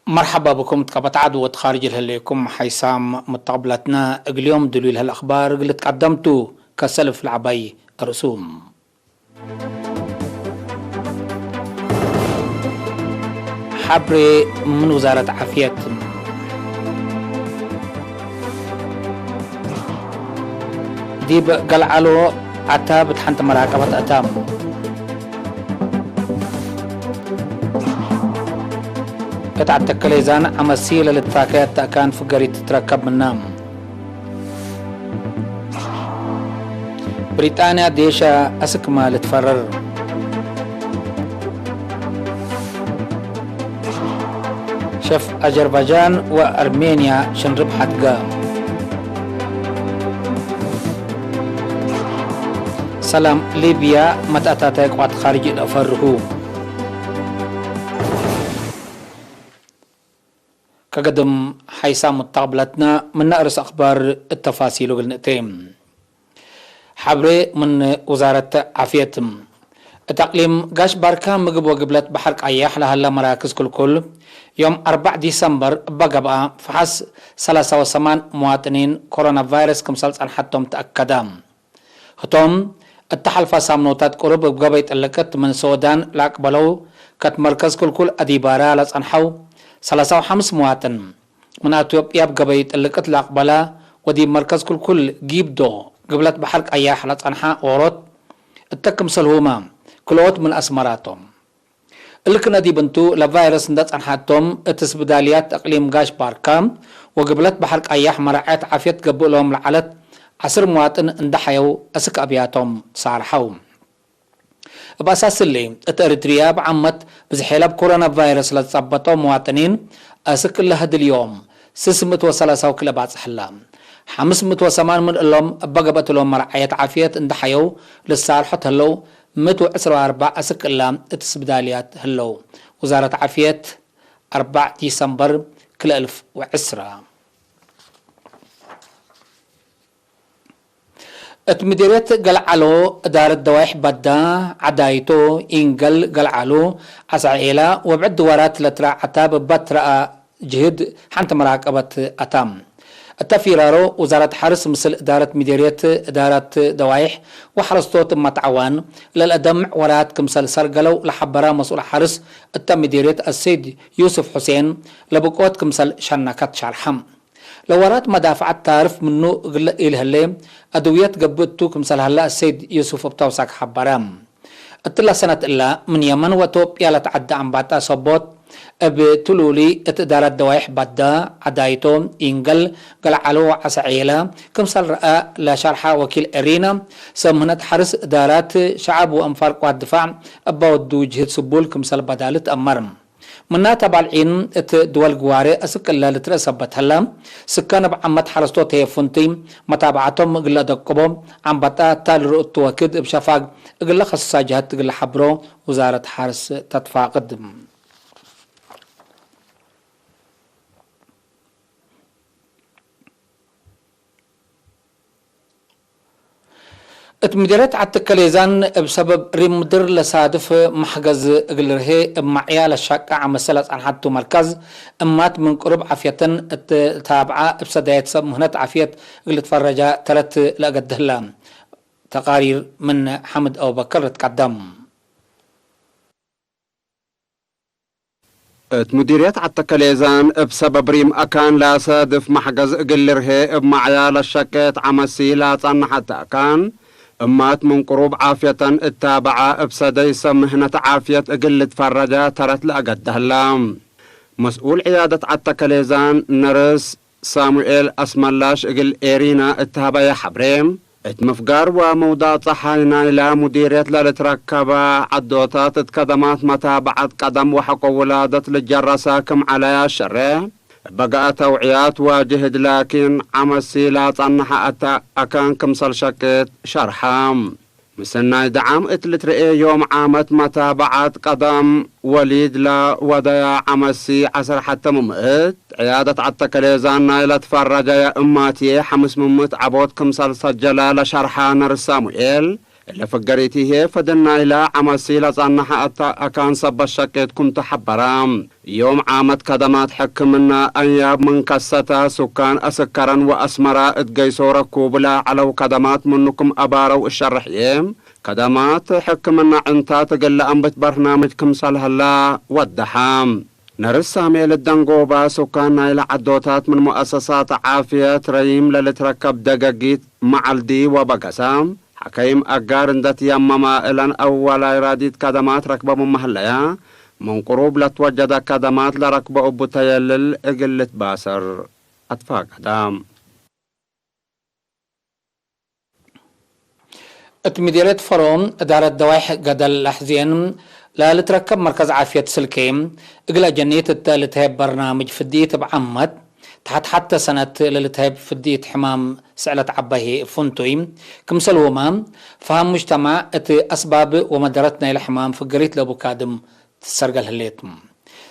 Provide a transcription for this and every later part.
مرحبا بكم تقبط عدوة خارج الهليكم حيسام متقبلتنا اليوم دليل هالأخبار اللي تقدمتوا كسلف العبي رسوم. حبري من وزارة عافية ديب قلعلو عتاب حنت مراقبة أتام قطع التكليزان عمسيلة للتفاكيات تأكان فقري تتركب من نام. بريطانيا ديشا أسكما لتفرر. شف أذربيجان وأرمينيا شنرب حدقا. سلام ليبيا متأتاتيك وعد خارج الأفرهو. كقدم حيسام متقبلتنا من نقرس أخبار التفاصيل والنقطين. حبري من وزارة عافية التقليم قاش باركان مقب وقبلت بحرق أياح لهلا مراكز كل يوم 4 ديسمبر بقبقى فحس 3 مواطنين كورونا فيروس كمسلس عن حتهم تأكدام هتوم التحلفة سامنوتات قرب بقبيت اللقت من سودان لاقبلو كت مركز كل أديبارا لسانحو 35 مواطن من أثيوبيا بقبيت اللقت لاقبلا ودي مركز كل جيب دو قبلت بحرق أياح لسانحا ورد التكم سلهوما كلوت من أسمراتهم اللي كنا دي بنتو لفيروس ندت عن حاتهم التسبداليات اقليم قاش باركام وقبلت بحرق اياح مراعات عافية قبو لهم لعلت 10 مواطن اندحيو اسك ابياتهم صارحو بأساس اللي اريتريا بعمت بزحيلة بكورونا فيروس لتصبتوا مواطنين اسك لهد اليوم 630 كلبات سحلام 508 من اللهم بقبت لهم مراعيات عافية اندحيو للصالحة هلو 114 أسك اللام التسبداليات هلو وزارة عافية 4 ديسمبر كل 1010 اتمديريت قلعلو دار الدوايح بدا عدايتو إنقل قلعلو عسعيلة وبعد ورات لترا عتاب بطرأ جهد حانت مراقبة أتام التفيرارو وزارة حرس مثل إدارة مديرية إدارة دوايح وحرستوت متعوان للأدمع ورات كمسل سرقلو لحبرا مسؤول حرس التمديرية السيد يوسف حسين لبقوت كمسل شنكات شرحم لورات مدافعة تعرف منو قل إله اللي أدويات قبتو كمسل هلا السيد يوسف بتوسك حبرام التلا سنة إلا من يمن وتوبيا لتعدى عن باتا صبوت بتلولي اتدارة دوايح بدا عدايتو إنقل قلعلو عسعيلة كمسال رأى لشرحة وكيل إرينا سمهنت حرس إدارات شعب وأنفار قوات دفاع أباودو جهد سبول كمسال بدالة أمرم منا تبالعين دول قواري أسك الله لترسبت هلا سكان بعمد حرستو تيفونتي متابعتهم قل دقبو عم بتا تال رؤتو وكد بشفاق قل خصصا جهد قل حبرو وزارة حرس تتفاقد اتمديرت عالتكاليزان بسبب ريمدر لصادف محجز قلره معيا للشاقة عمسلت عن حدو مركز امات من قرب عافية تابعة بسداية سب مهنة عافية قل تفرجا تلت لقدهلا تقارير من حمد أبو بكر تقدم مديرية عالتكاليزان بسبب ريم أكان لا صادف محجز قلره بمعيا للشاقة عمسيلة عن حتى أكان امات من قروب عافية التابعة بسديس مهنة عافية اقل تفرجا ترت لأقدهلام مسؤول عيادة عالتكاليزان نرس ساموئيل اسملاش اقل ايرينا اتهابا حبريم اتمفقار وموضع صحاينا الى مديرية للتركبة عدوتات اتكدمات متابعة قدم وحق ولادة للجرساكم على الشرع بقى توعيات واجهد لكن عمسيلات عنها أكان كمسل شكت شرحام مسنا دعم اتلترئي يوم عامت متابعة قدم وليد لا وديا عمسي 10 حتى ممئت عيادة عالتكاليزان نايلة تفرج يا اماتي 500 عبود كمسل سجلا لشرحان رساموئيل اللي فقريتي هي فدنا إلى عمسيلة صنحة أكان صب الشكيت كنت حبرام يوم عامت كدمات حكمنا أياب من كستا سكان أسكرا وأسمرا اتقيسو ركوبلا على كدمات منكم أبارو الشرحيم كدمات حكمنا عنتا تقل أنبت برنامجكم صالحلا والدحام نرسى ميل الدنقوبة سكان إلى عدوتات من مؤسسات عافية ريم للتركب دقاقيت معلدي وبقسام حكيم أقار اندت يمما إلان أول إراديت كدمات ركبة ممهليا من قروب لتوجد كدمات لركبة أبو تيلل إقلة باسر أطفاق دام مديرية فروم إدارة دوايح قدل لحزين لا لتركب مركز عافية سلكيم إقلا جنية التالتهاب برنامج فديت بعمد تحت حتى سنة للتهاب فديت حمام سعلة عباهي فنتوي كمسل ومام فهم مجتمع أسباب ومدرتنا إلى حمام فقريت لأبو كادم تسرقل هليتم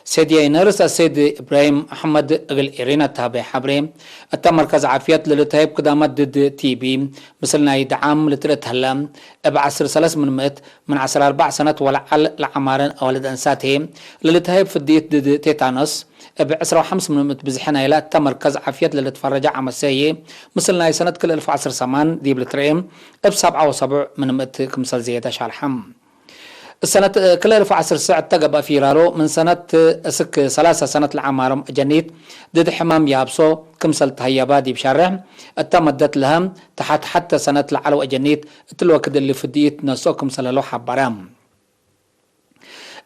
سيدي نرس السيد إبراهيم أحمد أقل إيرينا تابع حبري أتا مركز عافية للتهاب قدامات ضد تي بي مثلنا يدعام لتلت هلا بعصر 3 من عصر 4 سنة ولعل لعمارن أولد أنساته للتهاب فديت ضد تيتانوس بعسر 5 من بزحنا إلى أتا مركز عافية للتفرج عمسية مثلنا سنة كل 1010 سمان ديب لتريم ب7 و7 من كمسل زيادة شالحم السنة كل 1010 ساعة تقبى في رارو من سنة 3 سنة العمارة جنيت ضد حمام يابسو كمسل تهيبا دي بشارع التمدت لهم تحت حتى سنة العلو جنيت الوقت اللي فديت نسو كمسل لوحة برام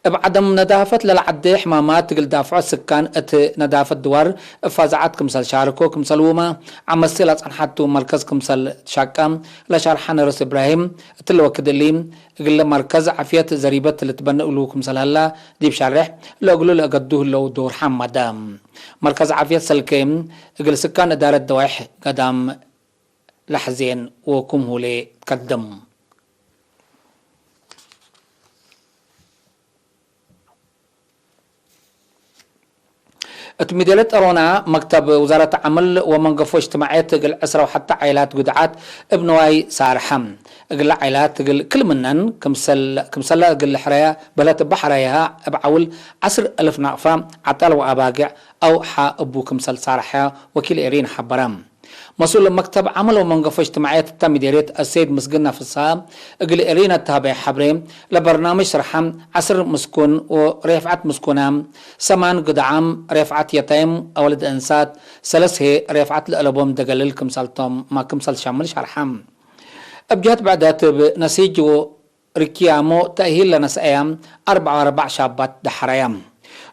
بعدم ندافة للعد حمامات تقل دافع السكان ندافة دوار فازعات كمسل شاركو كمسل وما عم سيلات عن حتو مركز كمسل شاكام لشارحان رس إبراهيم تلو كدليم قل مركز عافية زريبة اللي تبنقوا له كمسل هلا ديب شارح لو قلوا لأقدوه لو دور حمدام مركز عافية سلكيم قل سكان إدارة دوايح قدام لحزين وكمه لي قدم اتمدلت أرونا مكتب وزارة عمل ومنقفو اجتماعات قل أسرة وحتى عائلات قدعات ابنواي سارحم قل عائلات قل كل منن كمسل قل حرايا بلات بحرايها بعول 10,000 نقفة عطال وأباقع أو حا أبو كمسل سارحا وكيل إيرين حبرام مسؤول مكتب عمل ومنقفو اجتماعات التمديريت السيد مسقنا في الصاب اقل إرينا التابع حبريم لبرنامج شرحم 10 مسكون ورفعت مسكونام 8 قدعام رفعت يتيم أولد أنسات 3 رفعت الألبوم دقلل كمسال توم ما كمسال شامل شرحم أبجات بعدات بنسيج وركيامو تأهيل لنسأيام 4 شابات دحريام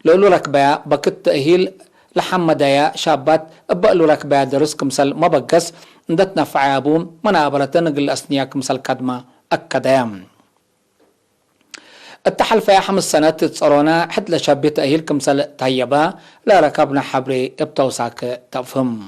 لولو ركبايا بكت تأهيل لحمدايا شابات أبقلو ركبايا درس كمسال مبقس ندتنا فعابو منابرتن قل أسنيا كمسال كدما أكدايام التحل فيها 5 سنوات تصرونا حد لشابي تأهيل كمسال تهيبا لا ركبنا حبري ابتوساك تفهم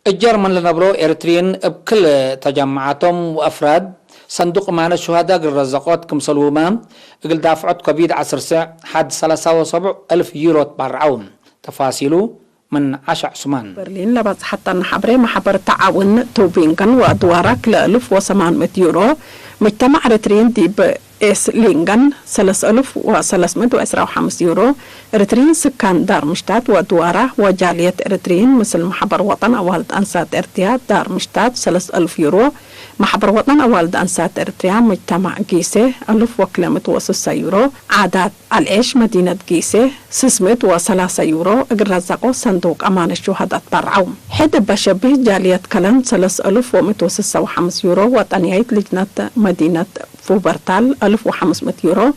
الجرمن لنبرو إريتريين بكل تجمعاتهم وأفراد صندوق معنا الشهداء قل رزقات كمسال ومام قل دافعت كبيد 10 ساعة حد 73,000 يورو تبرعون تفاصيله من 10 عثمان برلين لبس حتى نحبري محبر تعاون توبينغان وأدوارك ل1800 يورو مجتمع إريتريين ديب إس لينغان 3,315 يورو إريتريين سكان دار مشتات وأدواره وجالية إريتريين مثل محبر وطن أوالد أنسات إرتياد دار مشتات 3,000 يورو محبر وطن أوالد أنسات إرتريا مجتمع جيسة 1,306 يورو عادات العيش مدينة جيسة 603 يورو اقرزقوا صندوق أمان الشهداء تبرعون حد بشبه جالية كلام 3,156 يورو وطنية لجنة مدينة فوبرتال 1,500 يورو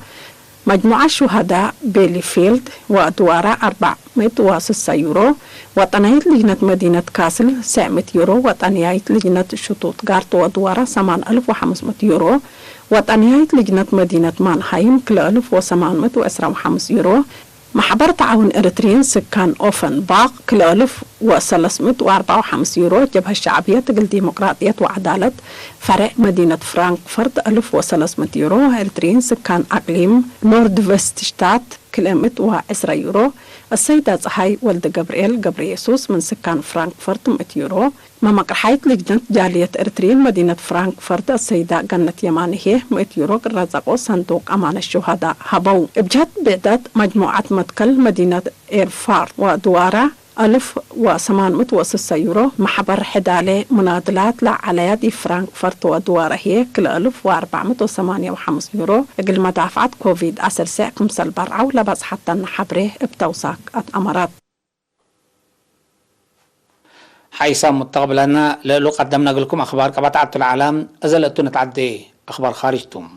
مجموعة شهداء بيليفيلد وأدوارة 406 يورو وطنية لجنة مدينة كاسل 700 يورو وطنية لجنة شتوتغارت وأدوارة 8,500 يورو وطنية لجنة مدينة مانهايم 1,815 يورو محبر تعاون إريتريين سكان أوفن باق 1,354 يورو جبهة الشعبية تقل ديمقراطية وعدالة فرع مدينة فرانكفورت 1300 يورو. إريتريين سكان أقليم نورد فيست شتات كلمت و10 يورو. السيدة صحي ولد جبريل يسوس من سكان فرانكفورت 100 يورو. ماما قرحيت لجنة جالية إريتريين مدينة فرانكفورت السيدة جنة يمانيه 100 يورو رزقوا صندوق أمان الشهداء هبو. بجهة بعدة مجموعة متكل مدينة إيرفارت ودوارة 1806 يورو. محبر حدالة منادلات لعليات فرانكفورت ودوارة هي كل 1458 يورو. قل مدافعة كوفيد 19 كمسل برعو لبس حتى نحبره بتوساك أمارات. حيث متقبلنا لو قدمنا لكم أخبار كبتعة العالم أزلت نتعدي أخبار خارجتم.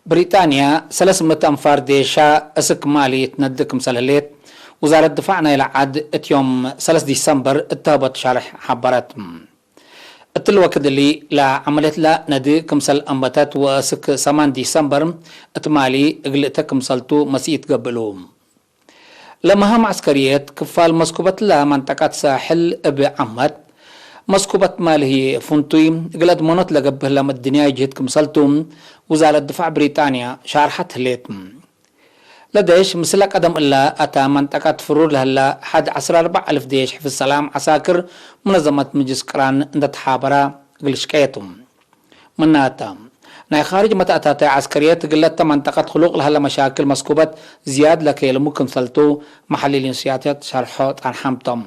بريطانيا 300 أنفار ديشا أسك مالي تندك مسلهليت. وزارة الدفاع يلعد يوم 3 ديسمبر اتهبت شارح حبرات الوقت اللي لعملت لا ندي كمسل أنبتات وأسك 8 ديسمبر اتمالي اقلقتا كمسلتو مسيت قبلوم لمهام عسكريات كفال مسكوبت لا منطقة ساحل بعمد مسكوبت ماله فنطي قلت منط لقبه لما الدنيا جهد كمسلتو. وزارة الدفاع بريطانيا شارحت هليتم لديش مثل قدم إلا أتى منطقة فرور لهلا حد 14,000 ديش في السلام عساكر منظمة مجلس قران اندت حابرا قلشكيتم مناتا ناي خارج متأتات عسكريات قلت منطقة خلوق لهلا مشاكل مسكوبت زياد لكي ممكن ثلتو محللين سياسات شرحوت عن حمتم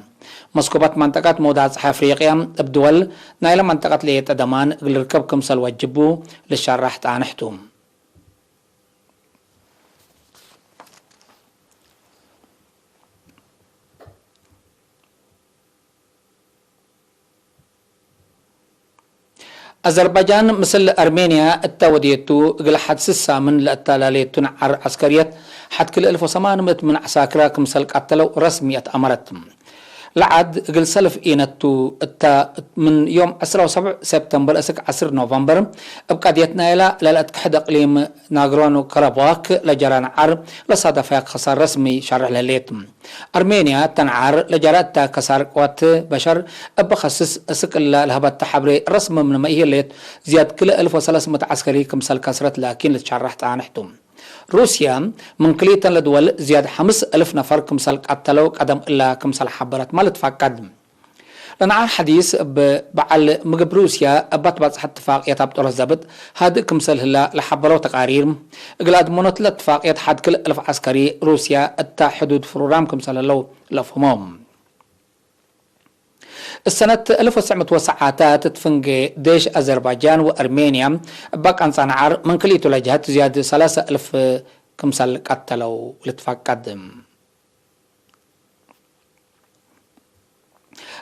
مسكوبات منطقة مودات أفريقيا بدول نايل منطقة ليت أدمان قلركب كمسل وجبو للشرح تعنحتم. أذربيجان مثل أرمينيا التوديتو قل حد سسا من التلاليتون عسكريات حد كل 1800 من عساكرا كمسل قتلوا رسمية أمرتهم لعد قل سلف إينتو من يوم 17 سبتمبر أسك 10 نوفمبر بقضيتنا إلى للأتك حد أقليم ناغرونو كراباك لجران عر لصادفاق خسار رسمي شرح لليتم. أرمينيا تنعر لجراتها كسار قوات بشر بخصص أسك الهبات تحبري رسم من ما هي الليت زياد كل 1300 عسكري كمسل كسرت لكن لتشرحت عنحتم. روسيا من كليتا لدول زياد 5,000 نفر كمسل قتلوا قدم إلا كمسل حبرت ما لتفقد لنعار حديث بعل مقب روسيا بطبط اتفاق يتابطور الزبط هاد كمسل هلا لحبروا تقارير قلاد منط لاتفاق حد كل 1000 عسكري روسيا اتا حدود فرورام كمسل اللو لفهمهم السنة 1909 تتفنج ديش أذربيجان وأرمينيا باك أن صنعار من كليتو لجهات زيادة 3,000 كمسل قتلوا لتفقد.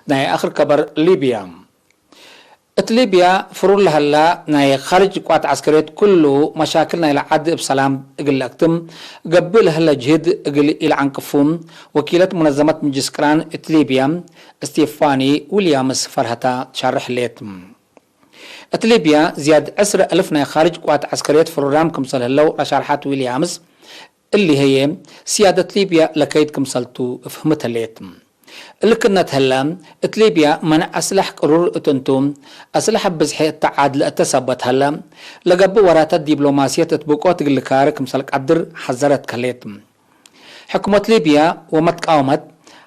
ناي آخر كبر ليبيا ليبيا فرور لهلا ناي خارج قوات عسكريات كله مشاكلنا إلى عد بسلام اقل اكتم قبل هلا جهد اقل إلى عنكفون وكيلة منظمة مجلس قران ليبيا ستيفاني ويليامس فرهتا تشرح ليتم ليبيا زياد 10,000 ناي خارج قوات عسكريات فرورام كمسل هلو لشرحات ويليامس اللي هي سيادة ليبيا لكيد كمسلتو فهمتها ليتم اللي كنا تهلا ليبيا منع أسلح قرور تنتم أسلح بزحي تعادل التثبت هلا لقب ورات الدبلوماسية تطبقات الكارك مسلك عدر حذرت كليتم حكومة ليبيا ومتقاومت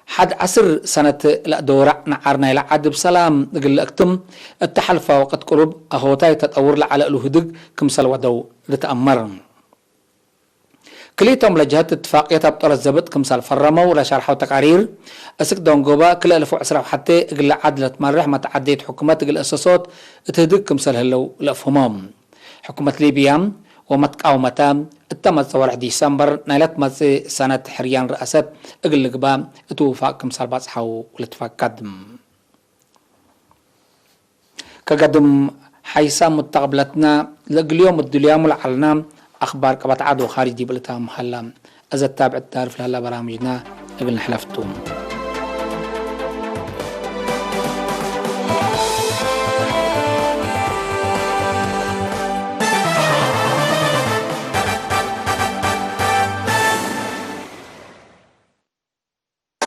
حد 10 سنة لدورة نعرنا إلى عد بسلام قل أكتم التحالفة وقت قرب أهوتاي تتطور لعلى الهدق كمسل ودو لتأمر كليتهم لجهات اتفاقية تبطل الزبط كمسال فرموا ولا شرحوا تقارير أسك دونجوبا كل 1000 عسرة حتى قل عدلة مرح ما تعديت حكومات قل أساسات تهدك كمسال هلو لأفهمهم حكومة ليبيا ومتقاومتا التمت صور ديسمبر نالت مز سنة حريان رئاسة قل لقبا اتوفاق كمسال باصحو لاتفاق قدم كقدم حيث متقبلتنا لقليوم الدليام والعلنام أخبار كبات عادو خارج دي بلتها محلة أزا تابع التعرف لهلا برامجنا قبل نحلفتهم